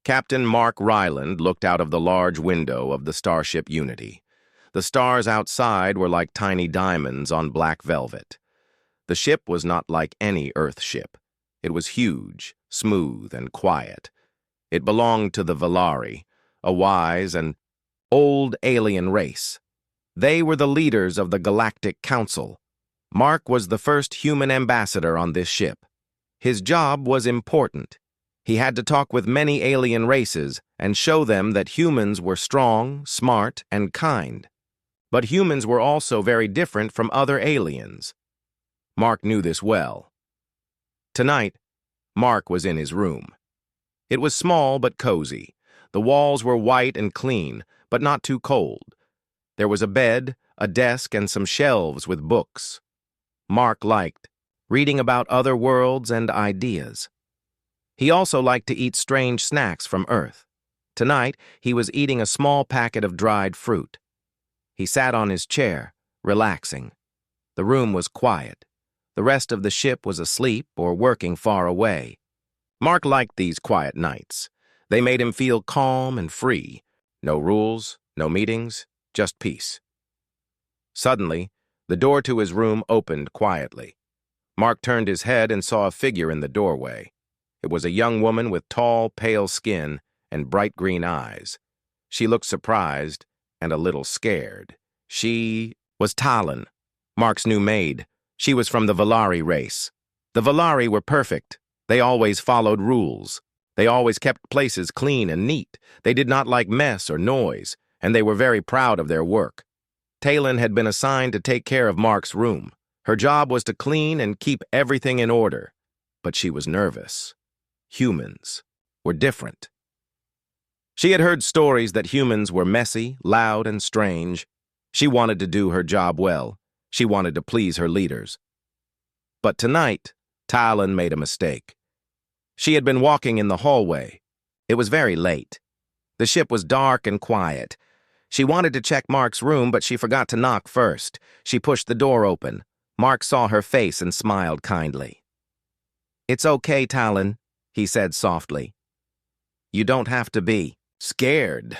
Captain Mark Ryland looked out of the large window of the starship Unity. The stars outside were like tiny diamonds on black velvet. The ship was not like any Earth ship. It was huge, smooth, and quiet. It belonged to the Valari, a wise and old alien race. They were the leaders of the Galactic Council. Mark was the first human ambassador on this ship. His job was important. He had to talk with many alien races and show them that humans were strong, smart, and kind. But humans were also very different from other aliens. Mark knew this well. Tonight, Mark was in his room. It was small but cozy. The walls were white and clean, but not too cold. There was a bed, a desk, and some shelves with books. Mark liked reading about other worlds and ideas. He also liked to eat strange snacks from Earth. Tonight, he was eating a small packet of dried fruit. He sat on his chair, relaxing. The room was quiet. The rest of the ship was asleep or working far away. Mark liked these quiet nights. They made him feel calm and free. No rules, no meetings, just peace. Suddenly, the door to his room opened quietly. Mark turned his head and saw a figure in the doorway. It was a young woman with tall, pale skin and bright green eyes. She looked surprised and a little scared. She was Talon, Mark's new maid. She was from the Valari race. The Valari were perfect. They always followed rules. They always kept places clean and neat. They did not like mess or noise, and they were very proud of their work. Talon had been assigned to take care of Mark's room. Her job was to clean and keep everything in order. But she was nervous. Humans were different. She had heard stories that humans were messy, loud, and strange. She wanted to do her job well. She wanted to please her leaders. But tonight, Talon made a mistake. She had been walking in the hallway. It was very late. The ship was dark and quiet. She wanted to check Mark's room, but she forgot to knock first. She pushed the door open. Mark saw her face and smiled kindly. "It's okay, Talon," he said softly. "You don't have to be scared."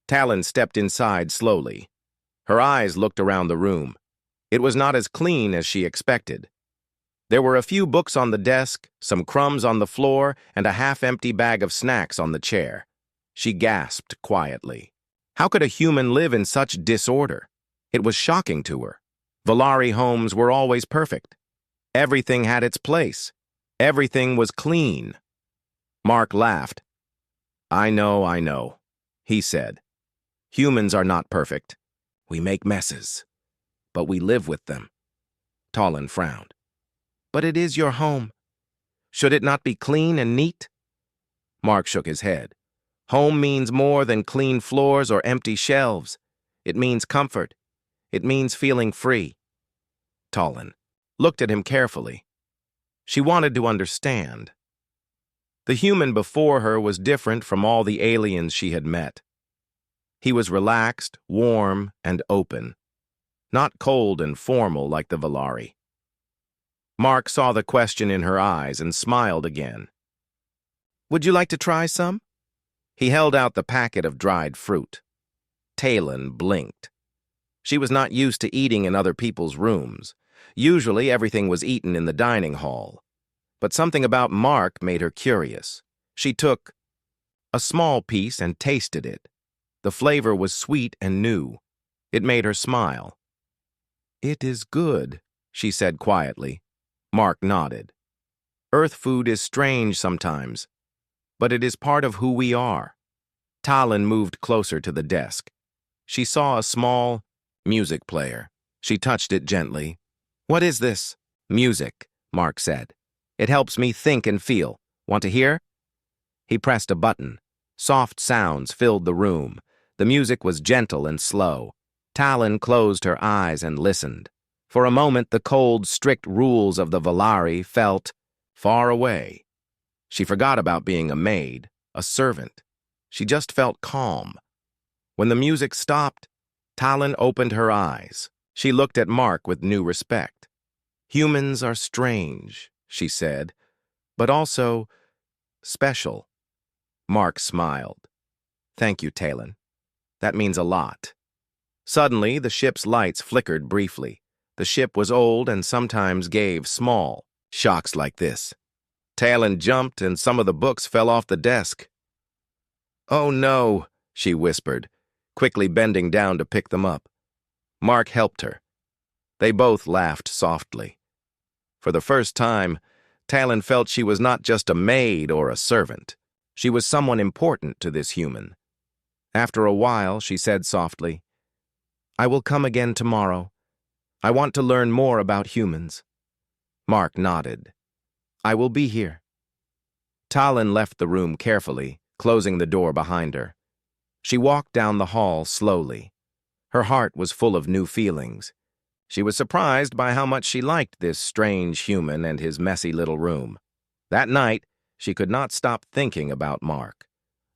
Talon stepped inside slowly. Her eyes looked around the room. It was not as clean as she expected. There were a few books on the desk, some crumbs on the floor, and a half-empty bag of snacks on the chair. She gasped quietly. How could a human live in such disorder? It was shocking to her. Valari homes were always perfect. Everything had its place. Everything was clean. Mark laughed. I know, he said. Humans are not perfect. We make messes. But we live with them. Talon frowned. But it is your home. Should it not be clean and neat? Mark shook his head. Home means more than clean floors or empty shelves. It means comfort. It means feeling free. Talon looked at him carefully. She wanted to understand. The human before her was different from all the aliens she had met. He was relaxed, warm, and open, not cold and formal like the Valari. Mark saw the question in her eyes and smiled again. Would you like to try some? He held out the packet of dried fruit. Talon blinked. She was not used to eating in other people's rooms. Usually everything was eaten in the dining hall. But something about Mark made her curious. She took a small piece and tasted it. The flavor was sweet and new. It made her smile. It is good, she said quietly. Mark nodded. Earth food is strange sometimes, but it is part of who we are. Talon moved closer to the desk. She saw a small music player. She touched it gently. What is this? Music, Mark said. It helps me think and feel. Want to hear? He pressed a button. Soft sounds filled the room. The music was gentle and slow. Talon closed her eyes and listened. For a moment, the cold, strict rules of the Valari felt far away. She forgot about being a maid, a servant. She just felt calm. When the music stopped, Talon opened her eyes. She looked at Mark with new respect. Humans are strange, she said, but also special. Mark smiled. Thank you, Talon. That means a lot. Suddenly, the ship's lights flickered briefly. The ship was old and sometimes gave small shocks like this. Talon jumped and some of the books fell off the desk. Oh no, she whispered, quickly bending down to pick them up. Mark helped her. They both laughed softly. For the first time, Talon felt she was not just a maid or a servant. She was someone important to this human. After a while, she said softly, I will come again tomorrow. I want to learn more about humans. Mark nodded. I will be here. Talon left the room carefully, closing the door behind her. She walked down the hall slowly. Her heart was full of new feelings. She was surprised by how much she liked this strange human and his messy little room. That night, she could not stop thinking about Mark,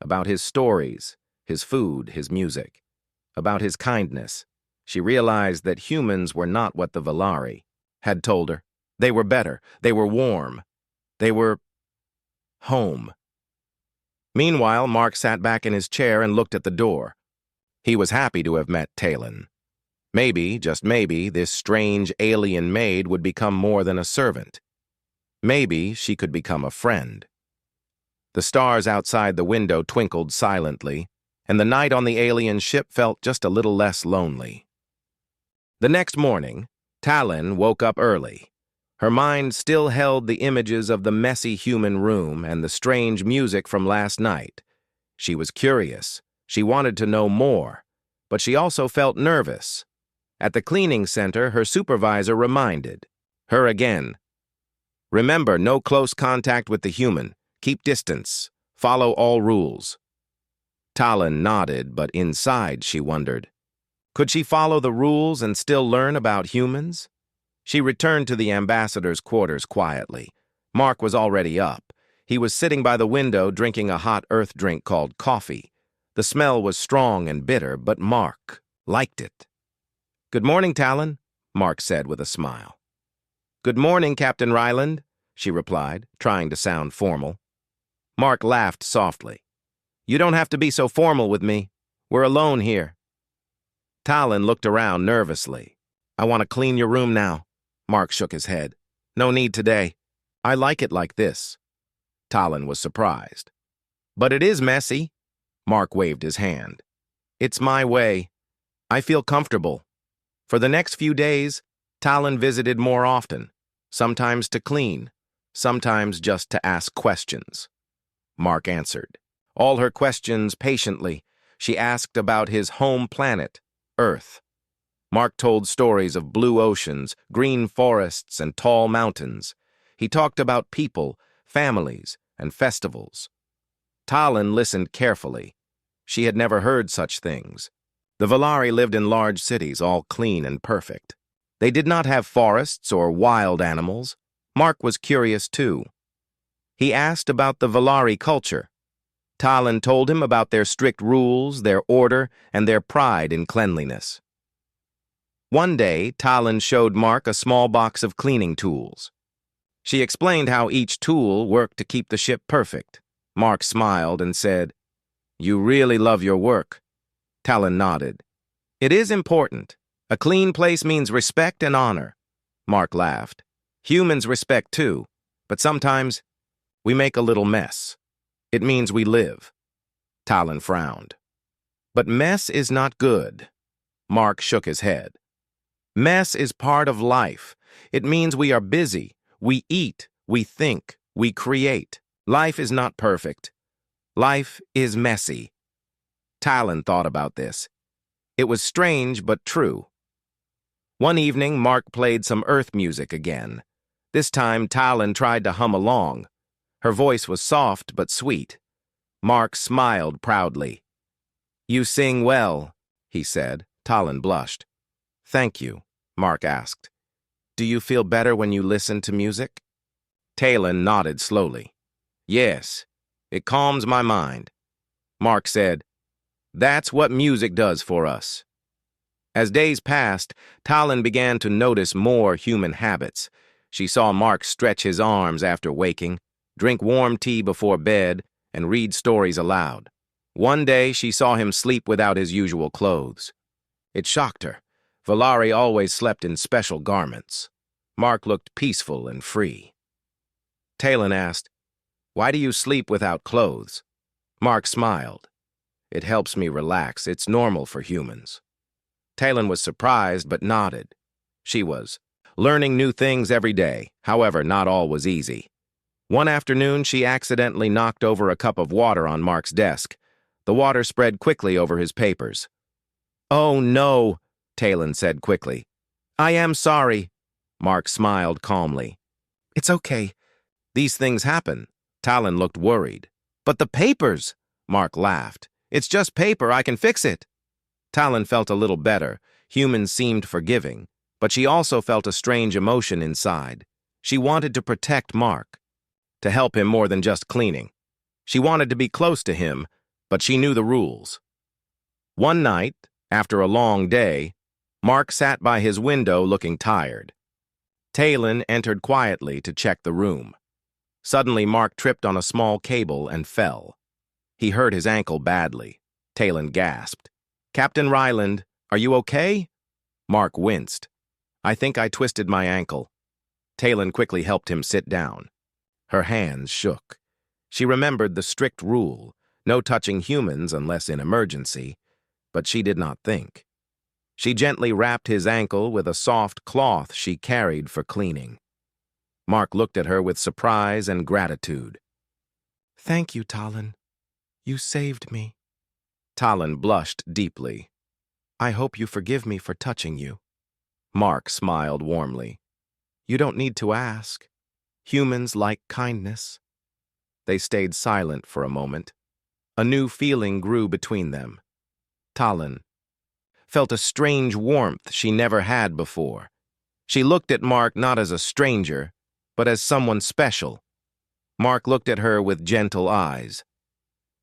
about his stories, his food, his music, about his kindness. She realized that humans were not what the Valari had told her. They were better. They were warm. They were home. Meanwhile, Mark sat back in his chair and looked at the door. He was happy to have met Talon. Maybe, just maybe, this strange alien maid would become more than a servant. Maybe she could become a friend. The stars outside the window twinkled silently, and the night on the alien ship felt just a little less lonely. The next morning, Talon woke up early. Her mind still held the images of the messy human room and the strange music from last night. She was curious. She wanted to know more, but she also felt nervous. At the cleaning center, her supervisor reminded her again. Remember, no close contact with the human. Keep distance. Follow all rules. Talon nodded, but inside she wondered. Could she follow the rules and still learn about humans? She returned to the ambassador's quarters quietly. Mark was already up. He was sitting by the window drinking a hot earth drink called coffee. The smell was strong and bitter, but Mark liked it. Good morning, Talon, Mark said with a smile. Good morning, Captain Ryland, she replied, trying to sound formal. Mark laughed softly. You don't have to be so formal with me. We're alone here. Talon looked around nervously. I want to clean your room now. Mark shook his head. No need today. I like it like this. Talon was surprised. But it is messy. Mark waved his hand. It's my way. I feel comfortable. For the next few days, Talon visited more often, sometimes to clean, sometimes just to ask questions. Mark answered. All her questions patiently. She asked about his home planet, Earth. Mark told stories of blue oceans, green forests, and tall mountains. He talked about people, families, and festivals. Talon listened carefully. She had never heard such things. The Valari lived in large cities, all clean and perfect. They did not have forests or wild animals. Mark was curious too. He asked about the Valari culture. Talon told him about their strict rules, their order, and their pride in cleanliness. One day, Talon showed Mark a small box of cleaning tools. She explained how each tool worked to keep the ship perfect. Mark smiled and said, You really love your work. Talon nodded. It is important. A clean place means respect and honor. Mark laughed. Humans respect too, but sometimes we make a little mess. It means we live. Talon frowned. But mess is not good. Mark shook his head. Mess is part of life. It means we are busy. We eat. We think. We create. Life is not perfect. Life is messy. Talon thought about this. It was strange but true. One evening, Mark played some Earth music again. This time, Talon tried to hum along. Her voice was soft but sweet. Mark smiled proudly. You sing well, he said. Talon blushed. Thank you, Mark asked. Do you feel better when you listen to music? Talon nodded slowly. Yes, it calms my mind. Mark said, That's what music does for us. As days passed, Talon began to notice more human habits. She saw Mark stretch his arms after waking, drink warm tea before bed, and read stories aloud. One day, she saw him sleep without his usual clothes. It shocked her. Valari always slept in special garments. Mark looked peaceful and free. Talon asked, "Why do you sleep without clothes?" Mark smiled. "It helps me relax. It's normal for humans." Talon was surprised but nodded. She was. Learning new things every day, however, not all was easy. One afternoon, she accidentally knocked over a cup of water on Mark's desk. The water spread quickly over his papers. "Oh, no," Talon said quickly. "I am sorry." Mark smiled calmly. "It's okay. These things happen." Talon looked worried. "But the papers!" Mark laughed. "It's just paper. I can fix it." Talon felt a little better. Humans seemed forgiving. But she also felt a strange emotion inside. She wanted to protect Mark, to help him more than just cleaning. She wanted to be close to him, but she knew the rules. One night, after a long day, Mark sat by his window looking tired. Talon entered quietly to check the room. Suddenly, Mark tripped on a small cable and fell. He hurt his ankle badly. Talon gasped. "Captain Ryland, are you okay?" Mark winced. "I think I twisted my ankle." Talon quickly helped him sit down. Her hands shook. She remembered the strict rule, no touching humans unless in emergency, but she did not think. She gently wrapped his ankle with a soft cloth she carried for cleaning. Mark looked at her with surprise and gratitude. "Thank you, Talon. You saved me." Talon blushed deeply. "I hope you forgive me for touching you." Mark smiled warmly. "You don't need to ask. Humans like kindness." They stayed silent for a moment. A new feeling grew between them. Talon felt a strange warmth she never had before. She looked at Mark not as a stranger, but as someone special. Mark looked at her with gentle eyes.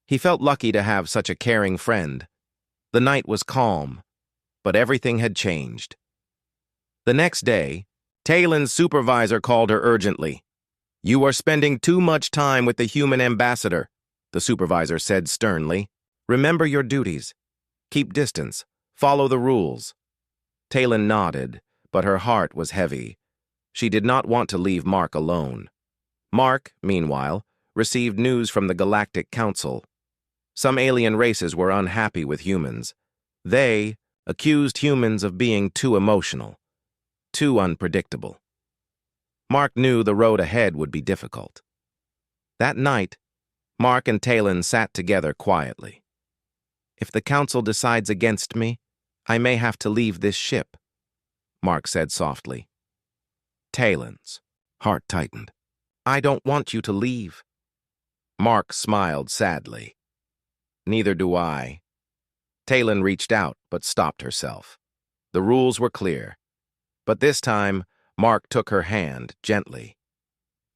He felt lucky to have such a caring friend. The night was calm, but everything had changed. The next day, Talon's supervisor called her urgently. "You are spending too much time with the human ambassador," the supervisor said sternly. "Remember your duties. Keep distance. Follow the rules." Talon nodded, but her heart was heavy. She did not want to leave Mark alone. Mark, meanwhile, received news from the Galactic Council. Some alien races were unhappy with humans. They accused humans of being too emotional, too unpredictable. Mark knew the road ahead would be difficult. That night, Mark and Talon sat together quietly. "If the council decides against me, I may have to leave this ship," Mark said softly. Talon's heart tightened. "I don't want you to leave." Mark smiled sadly. "Neither do I." Talon reached out, but stopped herself. The rules were clear. But this time, Mark took her hand gently.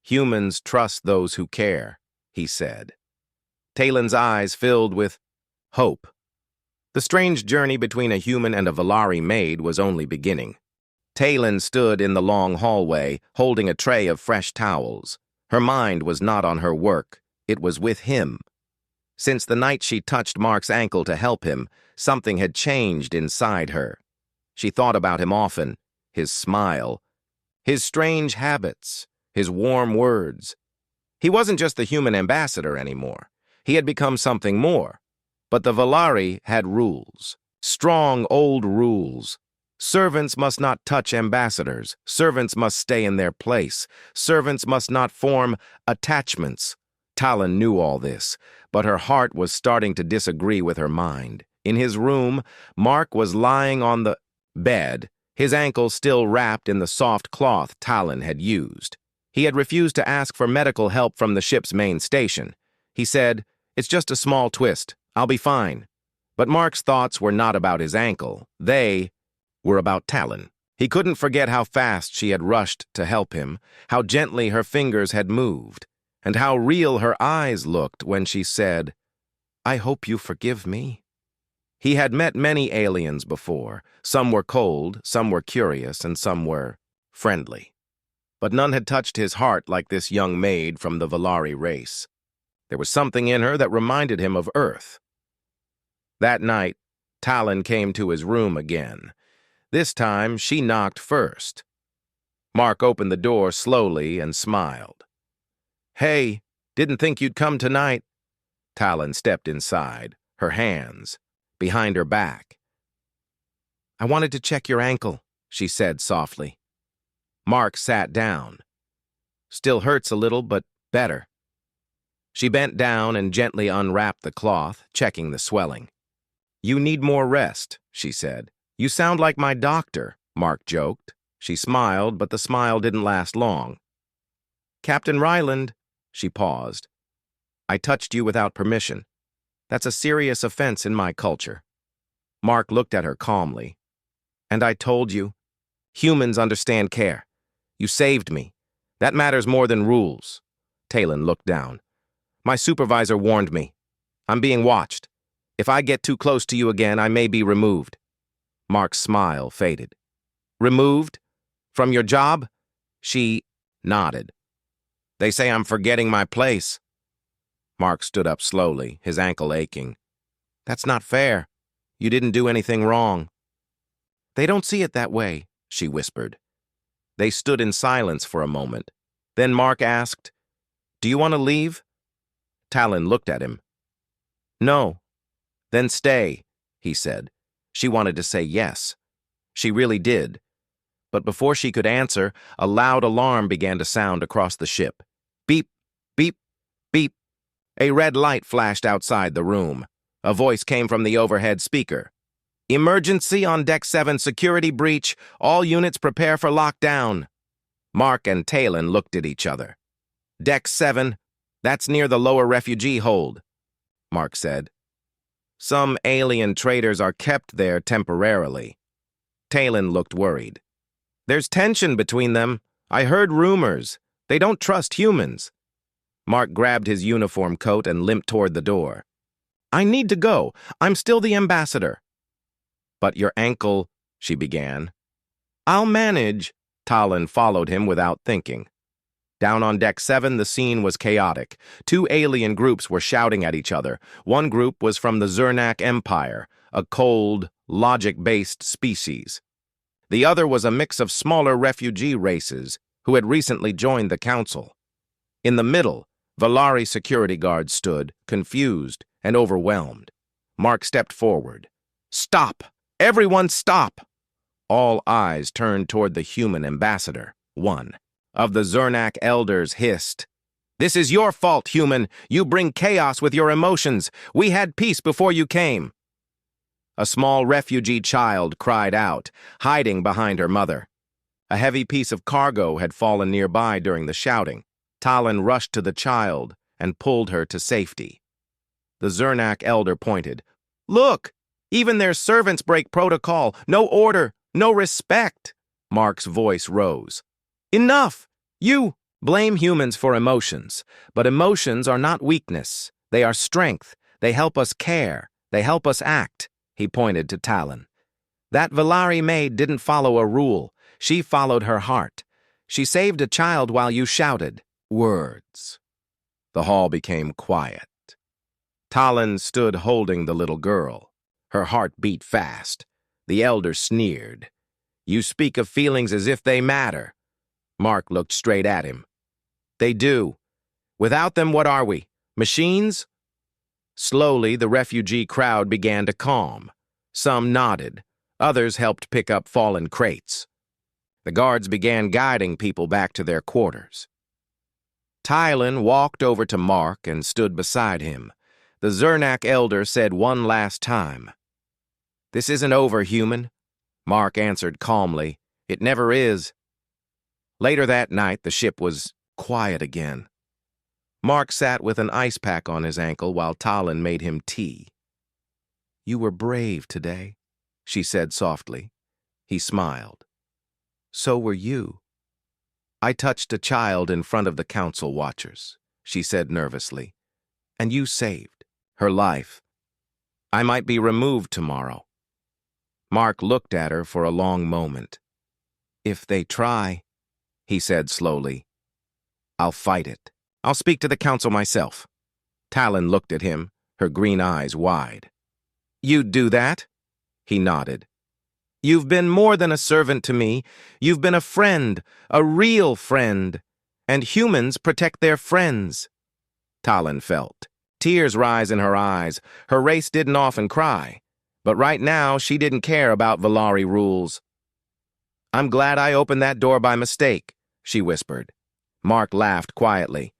"Humans trust those who care," he said. Talon's eyes filled with hope. The strange journey between a human and a Valari maid was only beginning. Talon stood in the long hallway, holding a tray of fresh towels. Her mind was not on her work. It was with him. Since the night she touched Mark's ankle to help him, something had changed inside her. She thought about him often, his smile, his strange habits, his warm words. He wasn't just the human ambassador anymore. He had become something more. But the Valari had rules. Strong old rules. Servants must not touch ambassadors. Servants must stay in their place. Servants must not form attachments. Talon knew all this, but her heart was starting to disagree with her mind. In his room, Mark was lying on the bed, his ankle still wrapped in the soft cloth Talon had used. He had refused to ask for medical help from the ship's main station. He said, "It's just a small twist. I'll be fine." But Mark's thoughts were not about his ankle. They were about Talon. He couldn't forget how fast she had rushed to help him, how gently her fingers had moved, and how real her eyes looked when she said, "I hope you forgive me." He had met many aliens before. Some were cold, some were curious, and some were friendly. But none had touched his heart like this young maid from the Valari race. There was something in her that reminded him of Earth. That night, Talon came to his room again. This time, she knocked first. Mark opened the door slowly and smiled. "Hey, didn't think you'd come tonight." Talon stepped inside, her hands behind her back. "I wanted to check your ankle," she said softly. Mark sat down. "Still hurts a little, but better." She bent down and gently unwrapped the cloth, checking the swelling. "You need more rest," she said. "You sound like my doctor," Mark joked. She smiled, but the smile didn't last long. "Captain Ryland," she paused. "I touched you without permission. That's a serious offense in my culture." Mark looked at her calmly. "And I told you. Humans understand care. You saved me. That matters more than rules." Talon looked down. "My supervisor warned me. I'm being watched. If I get too close to you again, I may be removed." Mark's smile faded. "Removed? From your job?" She nodded. "They say I'm forgetting my place." Mark stood up slowly, his ankle aching. "That's not fair. You didn't do anything wrong." "They don't see it that way," she whispered. They stood in silence for a moment. Then Mark asked, "Do you want to leave?" Talon looked at him. "No." "Then stay," he said. She wanted to say yes. She really did. But before she could answer, a loud alarm began to sound across the ship. Beep, beep, beep. A red light flashed outside the room. A voice came from the overhead speaker. "Emergency on Deck 7 security breach. All units prepare for lockdown." Mark and Talon looked at each other. "Deck 7, that's near the lower refugee hold," Mark said. "Some alien traders are kept there temporarily." Talon looked worried. "There's tension between them. I heard rumors. They don't trust humans." Mark grabbed his uniform coat and limped toward the door. "I need to go. I'm still the ambassador." "But your ankle," she began. "I'll manage." Talon followed him without thinking. Down on Deck 7, the scene was chaotic. Two alien groups were shouting at each other. One group was from the Zernak Empire, a cold, logic-based species. The other was a mix of smaller refugee races who had recently joined the council. In the middle, Valari security guards stood, confused and overwhelmed. Mark stepped forward. "Stop! Everyone stop!" All eyes turned toward the human ambassador. One of the Zernak elders hissed, "This is your fault, human. You bring chaos with your emotions. We had peace before you came." A small refugee child cried out, hiding behind her mother. A heavy piece of cargo had fallen nearby during the shouting. Talon rushed to the child and pulled her to safety. The Zernak elder pointed. "Look! Even their servants break protocol. No order, no respect." Mark's voice rose. "Enough! You blame humans for emotions, but emotions are not weakness. They are strength. They help us care. They help us act." He pointed to Talon. "That Valari Maid didn't follow a rule. She followed her heart. She saved a child while you shouted words." The hall became quiet. Talon stood holding the little girl. Her heart beat fast. The elder sneered. "You speak of feelings as if they matter." Mark looked straight at him. "They do. Without them, what are we? Machines?" Slowly, the refugee crowd began to calm. Some nodded. Others helped pick up fallen crates. The guards began guiding people back to their quarters. Talon walked over to Mark and stood beside him. The Zernak elder said one last time, "This isn't over, human." Mark answered calmly, "It never is." Later that night, the ship was quiet again. Mark sat with an ice pack on his ankle while Talon made him tea. "You were brave today," she said softly. He smiled. "So were you." "I touched a child in front of the council watchers," she said nervously. "And you saved her life. I might be removed tomorrow." Mark looked at her for a long moment. "If they try," he said slowly, "I'll fight it. I'll speak to the council myself." Talon looked at him, her green eyes wide. "You'd do that?" He nodded. "You've been more than a servant to me. You've been a friend, a real friend. And humans protect their friends." Talon felt. Tears rise in her eyes. Her race didn't often cry. But right now, she didn't care about Valari rules. "I'm glad I opened that door by mistake," she whispered. Mark laughed quietly.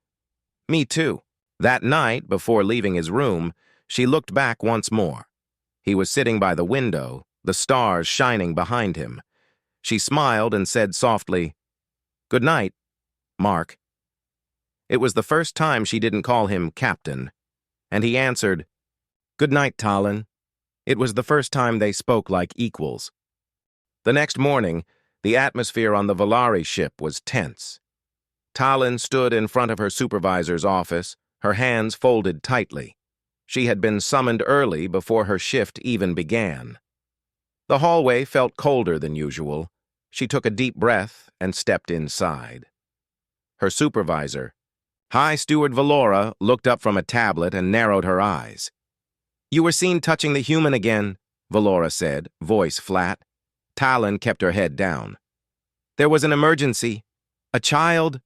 "Me too." That night, before leaving his room, she looked back once more. He was sitting by the window, the stars shining behind him. She smiled and said softly, "Good night, Mark." It was the first time she didn't call him Captain, and he answered, "Good night, Talon." It was the first time they spoke like equals. The next morning, the atmosphere on the Valari ship was tense. Talon stood in front of her supervisor's office, her hands folded tightly. She had been summoned early before her shift even began. The hallway felt colder than usual. She took a deep breath and stepped inside. Her supervisor, High Steward Valora, looked up from a tablet and narrowed her eyes. "You were seen touching the human again," Valora said, voice flat. Talon kept her head down. "There was an emergency. A child—"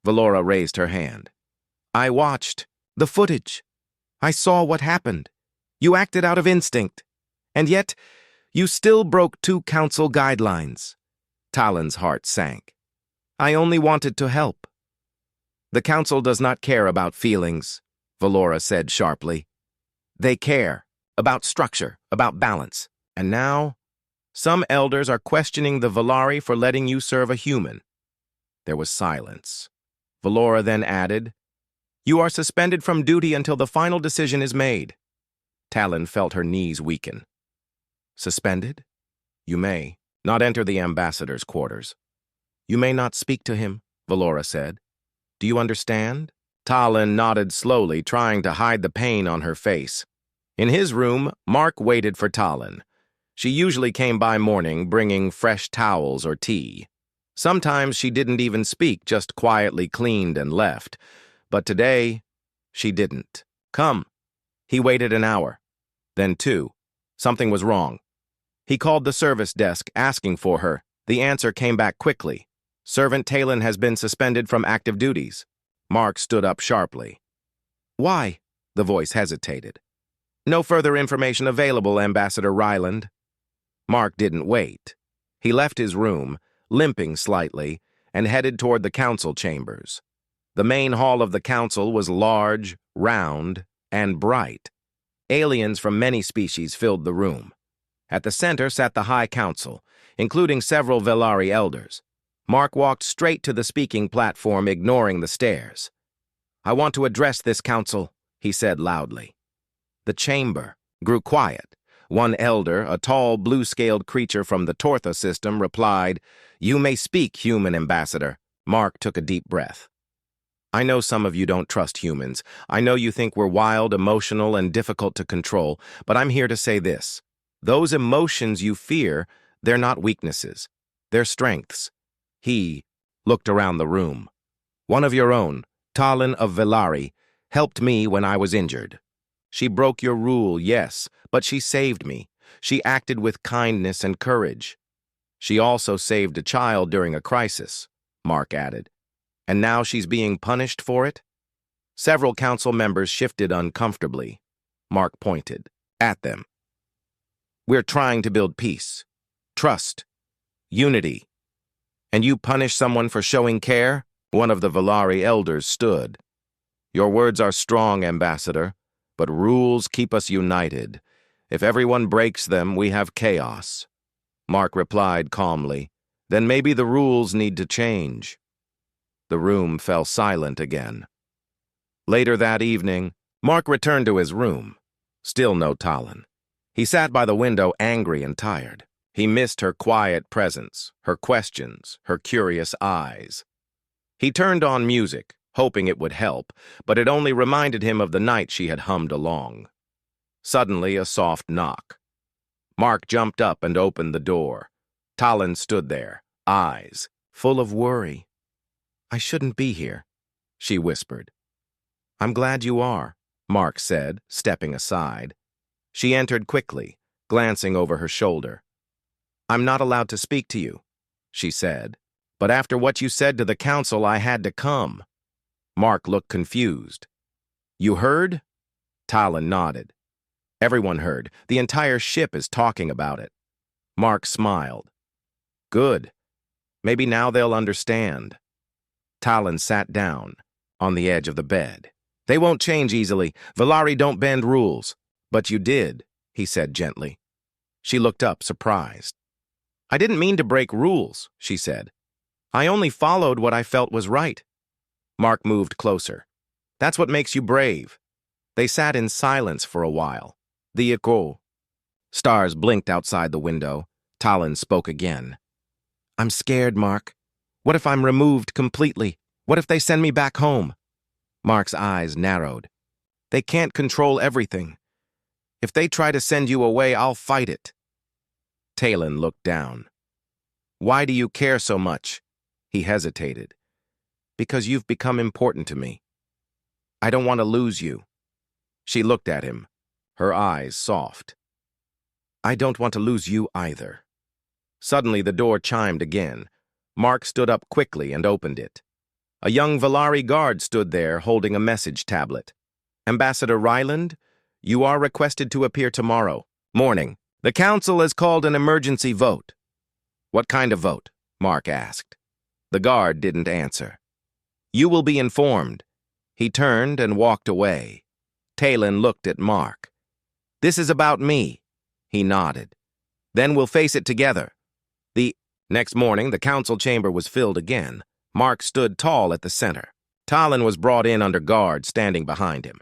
Valora raised her hand. "I watched the footage. I saw what happened. You acted out of instinct. And yet, you still broke 2 council guidelines." Talon's heart sank. "I only wanted to help." "The council does not care about feelings," Valora said sharply. "They care about structure, about balance. And now, some elders are questioning the Valari for letting you serve a human." There was silence. Valora then added, "You are suspended from duty until the final decision is made." Talon felt her knees weaken. "Suspended? You may not enter the ambassador's quarters. You may not speak to him," Valora said. "Do you understand?" Talon nodded slowly, trying to hide the pain on her face. In his room, Mark waited for Talon. She usually came by morning, bringing fresh towels or tea. Sometimes she didn't even speak, just quietly cleaned and left. But today, she didn't. "Come." He waited an hour, then 2. Something was wrong. He called the service desk, asking for her. The answer came back quickly. "Servant Talon has been suspended from active duties." Mark stood up sharply. "Why?" The voice hesitated. "No further information available, Ambassador Ryland." Mark didn't wait. He left his room, limping slightly, and headed toward the council chambers. The main hall of the council was large, round, and bright. Aliens from many species filled the room. At the center sat the High Council, including several Valari elders. Mark walked straight to the speaking platform, ignoring the stairs. "I want to address this council," he said loudly. The chamber grew quiet. One elder, a tall, blue-scaled creature from the Tortha system, replied, "You may speak, human ambassador." Mark took a deep breath. "I know some of you don't trust humans. I know you think we're wild, emotional, and difficult to control, but I'm here to say this. Those emotions you fear, they're not weaknesses. They're strengths." He looked around the room. "One of your own, Talon of Valari, helped me when I was injured. She broke your rule, yes, but she saved me. She acted with kindness and courage. She also saved a child during a crisis," Mark added. "And now she's being punished for it?" Several council members shifted uncomfortably. Mark pointed at them. "We're trying to build peace, trust, unity. And you punish someone for showing care?" One of the Valari elders stood. "Your words are strong, Ambassador, but rules keep us united. If everyone breaks them, we have chaos." Mark replied calmly, "Then maybe the rules need to change." The room fell silent again. Later that evening, Mark returned to his room. Still no Talon. He sat by the window, angry and tired. He missed her quiet presence, her questions, her curious eyes. He turned on music, hoping it would help, but it only reminded him of the night she had hummed along. Suddenly, a soft knock. Mark jumped up and opened the door. Talon stood there, eyes full of worry. "I shouldn't be here," she whispered. "I'm glad you are," Mark said, stepping aside. She entered quickly, glancing over her shoulder. I'm not allowed to speak to you, she said. But after what you said to the council, I had to come. Mark looked confused. You heard? Talon nodded. Everyone heard. The entire ship is talking about it. Mark smiled. Good. Maybe now they'll understand. Talon sat down, on the edge of the bed. They won't change easily. Valari don't bend rules. But you did, he said gently. She looked up, surprised. I didn't mean to break rules, she said. I only followed what I felt was right. Mark moved closer. That's what makes you brave. They sat in silence for a while. The echo. Stars blinked outside the window. Talon spoke again. I'm scared, Mark. What if I'm removed completely? What if they send me back home? Mark's eyes narrowed. They can't control everything. If they try to send you away, I'll fight it. Talon looked down. Why do you care so much? He hesitated. Because you've become important to me. I don't want to lose you. She looked at him, her eyes soft. I don't want to lose you either. Suddenly the door chimed again. Mark stood up quickly and opened it. A young Valari guard stood there holding a message tablet. Ambassador Ryland, you are requested to appear tomorrow morning. The council has called an emergency vote. What kind of vote? Mark asked. The guard didn't answer. You will be informed. He turned and walked away. Talon looked at Mark. This is about me. He nodded. Then we'll face it together. The next morning, the council chamber was filled again. Mark stood tall at the center. Talon was brought in under guard, standing behind him.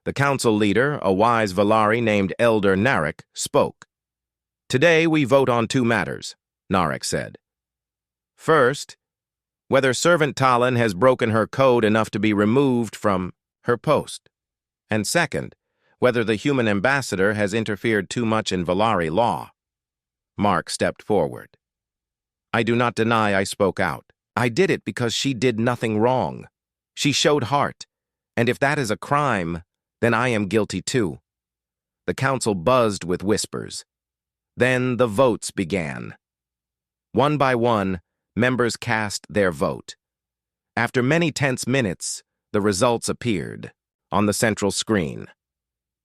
The council leader, a wise Valari named Elder Narek, spoke. Today we vote on two matters, Narek said. First, whether Servant Talon has broken her code enough to be removed from her post. And second, whether the human ambassador has interfered too much in Valari law. Mark stepped forward. I do not deny I spoke out. I did it because she did nothing wrong. She showed heart, and if that is a crime, then I am guilty too. The council buzzed with whispers. Then the votes began. One by one, members cast their vote. After many tense minutes, the results appeared on the central screen.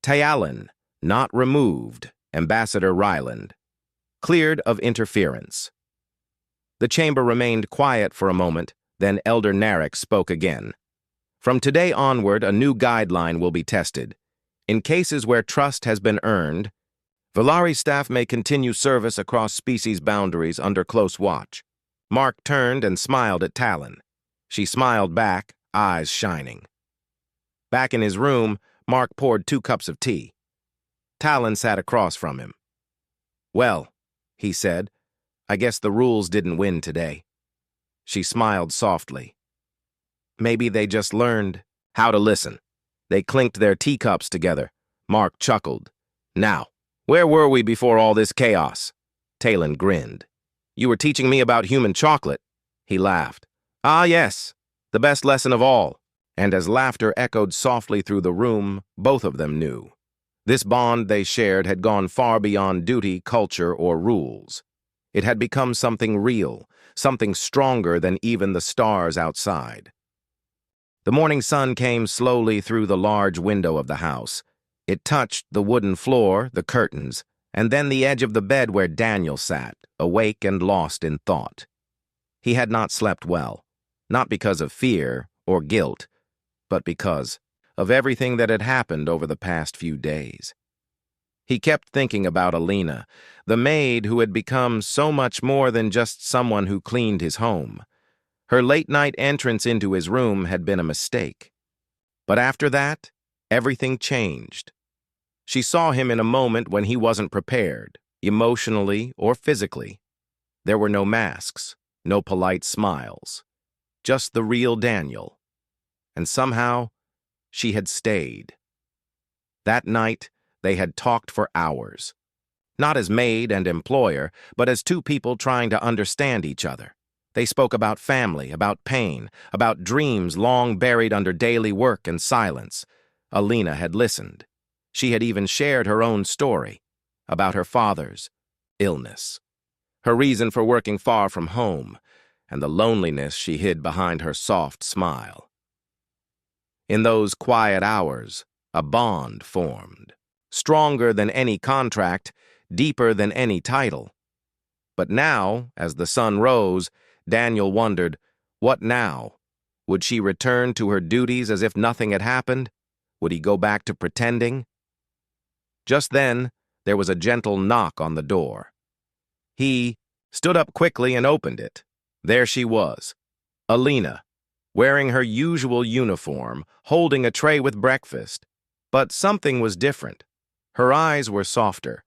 Talon, not removed, Ambassador Ryland, cleared of interference. The chamber remained quiet for a moment, then Elder Narek spoke again. From today onward, a new guideline will be tested. In cases where trust has been earned, Valari staff may continue service across species boundaries under close watch. Mark turned and smiled at Talon. She smiled back, eyes shining. Back in his room, Mark poured 2 cups of tea. Talon sat across from him. Well, he said, I guess the rules didn't win today. She smiled softly. Maybe they just learned how to listen. They clinked their teacups together. Mark chuckled. Now, where were we before all this chaos? Talon grinned. You were teaching me about human chocolate. He laughed. Ah, yes, the best lesson of all. And as laughter echoed softly through the room, both of them knew. This bond they shared had gone far beyond duty, culture, or rules. It had become something real, something stronger than even the stars outside. The morning sun came slowly through the large window of the house. It touched the wooden floor, the curtains, and then the edge of the bed where Daniel sat, awake and lost in thought. He had not slept well, not because of fear or guilt, but because of everything that had happened over the past few days. He kept thinking about Alina, the maid who had become so much more than just someone who cleaned his home. Her late-night entrance into his room had been a mistake. But after that, everything changed. She saw him in a moment when he wasn't prepared, emotionally or physically. There were no masks, no polite smiles, just the real Daniel. And somehow, she had stayed. That night, they had talked for hours. Not as maid and employer, but as two people trying to understand each other. They spoke about family, about pain, about dreams long buried under daily work and silence. Alina had listened. She had even shared her own story about her father's illness, her reason for working far from home, and the loneliness she hid behind her soft smile. In those quiet hours, a bond formed, stronger than any contract, deeper than any title. But now, as the sun rose, Daniel wondered, what now? Would she return to her duties as if nothing had happened? Would he go back to pretending? Just then, there was a gentle knock on the door. He stood up quickly and opened it. There she was, Alina, wearing her usual uniform, holding a tray with breakfast. But something was different. Her eyes were softer,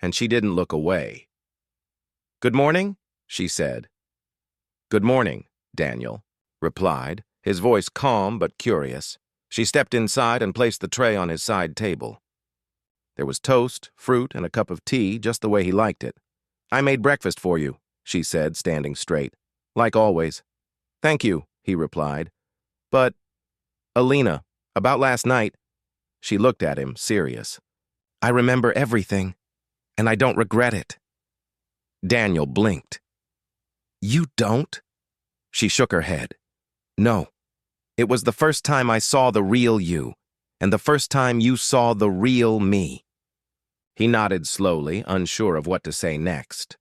and she didn't look away. "Good morning," she said. "Good morning," Daniel replied, his voice calm but curious. She stepped inside and placed the tray on his side table. There was toast, fruit, and a cup of tea, just the way he liked it. "I made breakfast for you," she said, standing straight. "Like always." "Thank you," he replied. "But, Alina, about last night," she looked at him, serious. "I remember everything, and I don't regret it." Daniel blinked. "You don't?" She shook her head. "No. It was the first time I saw the real you, and the first time you saw the real me." He nodded slowly, unsure of what to say next.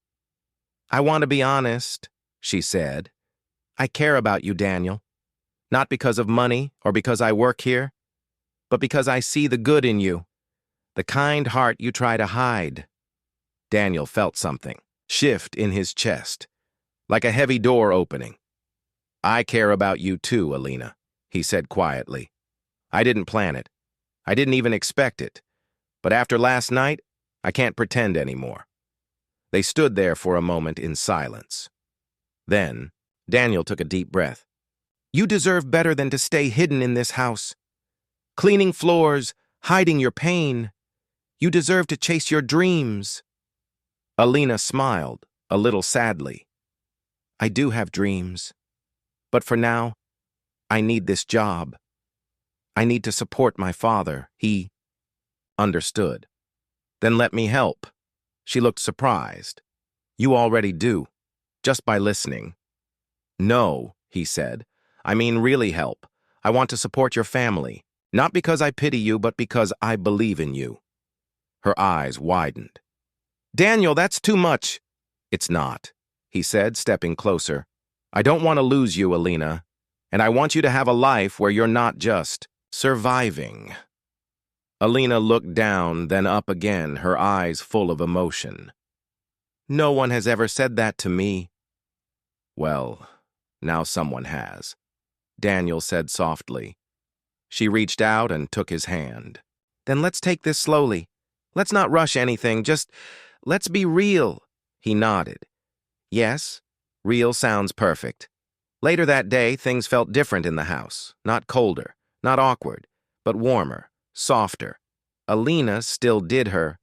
"I want to be honest," she said. "I care about you, Daniel. Not because of money or because I work here, but because I see the good in you, the kind heart you try to hide." Daniel felt something shift in his chest, like a heavy door opening. "I care about you too, Alina," he said quietly. "I didn't plan it. I didn't even expect it. But after last night, I can't pretend anymore." They stood there for a moment in silence. Then, Daniel took a deep breath. "You deserve better than to stay hidden in this house. Cleaning floors, hiding your pain. You deserve to chase your dreams." Alina smiled, a little sadly. "I do have dreams. But for now, I need this job. I need to support my father." He understood. "Then let me help." She looked surprised. "You already do, just by listening." "No," he said. "I mean really help. I want to support your family. Not because I pity you, but because I believe in you." Her eyes widened. "Daniel, that's too much." "It's not," he said, stepping closer. "I don't want to lose you, Alina, and I want you to have a life where you're not just surviving." Alina looked down, then up again, her eyes full of emotion. "No one has ever said that to me." "Well, now someone has," Daniel said softly. She reached out and took his hand. "Then let's take this slowly. Let's not rush anything, just let's be real." He nodded. "Yes, real sounds perfect." Later that day, things felt different in the house. Not colder, not awkward, but warmer, softer. Alina still did her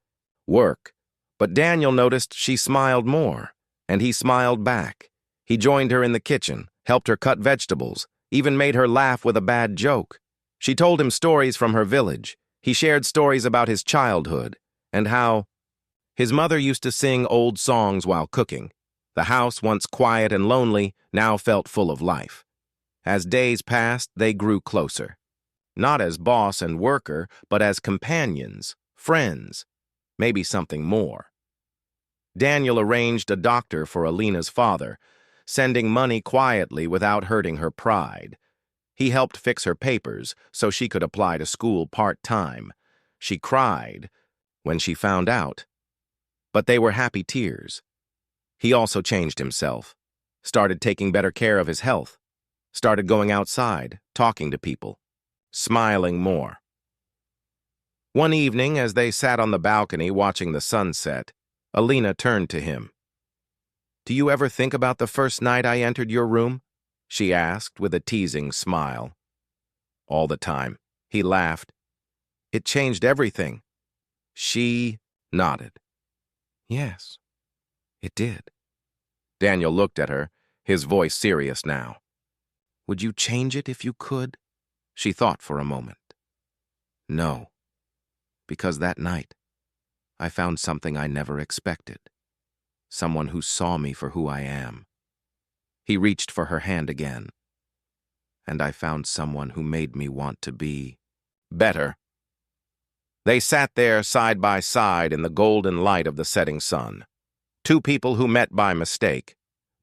work, but Daniel noticed she smiled more, and he smiled back. He joined her in the kitchen, helped her cut vegetables, even made her laugh with a bad joke. She told him stories from her village. He shared stories about his childhood, and how his mother used to sing old songs while cooking. The house, once quiet and lonely, now felt full of life. As days passed, they grew closer. Not as boss and worker, but as companions, friends, maybe something more. Daniel arranged a doctor for Alina's father, sending money quietly without hurting her pride. He helped fix her papers so she could apply to school part-time. She cried when she found out, but they were happy tears. He also changed himself, started taking better care of his health, started going outside, talking to people, smiling more. One evening, as they sat on the balcony watching the sunset, Alina turned to him. "Do you ever think about the first night I entered your room?" she asked with a teasing smile. "All the time," he laughed. "It changed everything." She nodded. "Yes, it did." Daniel looked at her, his voice serious now. "Would you change it if you could?" She thought for a moment. No, because that night, I found something I never expected. Someone who saw me for who I am. He reached for her hand again, and I found someone who made me want to be better. They sat there side by side in the golden light of the setting sun. Two people who met by mistake,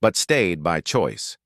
but stayed by choice.